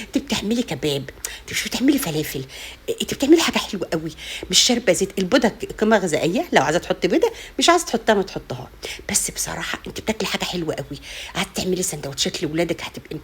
انت بتعملي كباب، انت مش بتعملي فلافل، انت بتعملي حاجه حلوه قوي. مش شاربه زيت. البيضه قيمه غذائيه، لو عايزه تحطي بيضه، مش عايزه تحطها ما تحطها. بس بصراحه انت بتاكلي حاجه حلوه قوي. قعدت تعملي سندوتشات لاولادك، هتبقي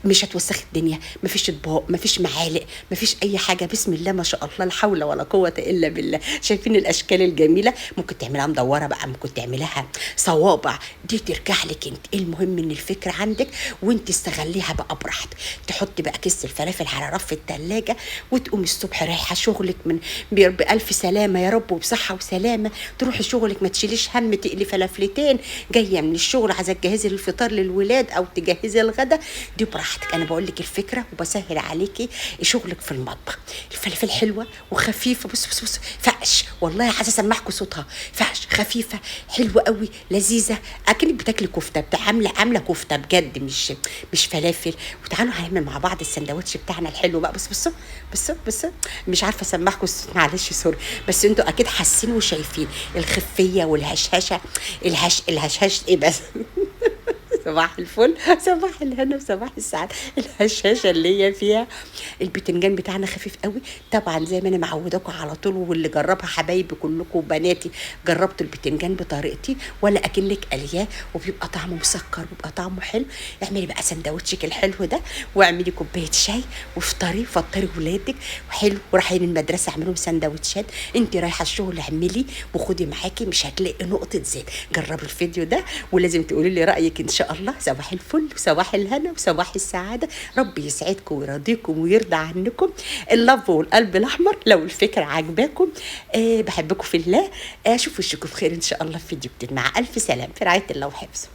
مش هتوسخي الدنيا. مفيش اطباق، مفيش معالق، مفيش اي حاجه. بسم الله ما شاء الله، لا حول ولا قوه الا بالله. شايفين الاشكال الجميله؟ ممكن تعملها مدوره بقى، ممكن تعملها صوابع، دي ترجع لك انت. المهم ان الفكره عندك وانت استغليها بقى براحتك. تحطي بقى كيس الفلافل على رف التلاجة، وتقومي الصبح رايحه شغلك من بألف سلامه يا رب، وبصحه وسلامه. تروحي شغلك ما تشيليش هم تقلي فلافلتين. جايه من الشغل عايزه تجهزي الفطار للولاد او تجهزي الغدا، دي براحتك. انا بقول لك الفكره وبسهل عليكي شغلك في المطبخ. الفلافل حلوه وخفيفه. بص فقش، والله عايزه اسمعكم صوتها. فقش خفيفه حلوه قوي لذيذه، اكنك بتاكلي كفته. عامله كفته بجد، مش فلافل. وتعالوا هنعمل مع بعض السندوتش بتاعنا الحلو بقى. بص مش عارفه اسمعكم الصوت، معلش سوري. بس انتوا اكيد حاسين وشايفين الخفيه والهشهشه. الهشهش ايه بس. صباح الفل، صباح الهنا وصباح السعادة. الهشاشة اللي هي فيها البتنجان بتاعنا خفيف قوي. طبعا زي ما انا معوداكم على طول، واللي جربها حبايبي كلكم وبناتي جربتوا البتنجان بطريقتي، ولا اكنك قلياه، وبيبقى طعمه مسكر وبيبقى طعمه حلو. اعملي بقى سندوتشك الحلو ده، واعملي كوبايه شاي، وافطري فطري ولادك وحلو. ورايحين المدرسه اعملوا سندوتشات، انت رايحه الشغل اعملي وخدي معاكي، مش هتلاقي نقطه زيت. جربي الفيديو ده ولازم تقولي لي رايك ان شاء الله. صباح الفل وصباح الهنا وصباح السعاده. ربي يسعدكم ويرضيكم ويرضى عنكم. اللف والقلب الاحمر لو الفكره عجباكم. بحبكم في الله. اشوف وشكم بخير ان شاء الله في فيديو جديد. مع الف سلام، في رعايه الله وحفظه.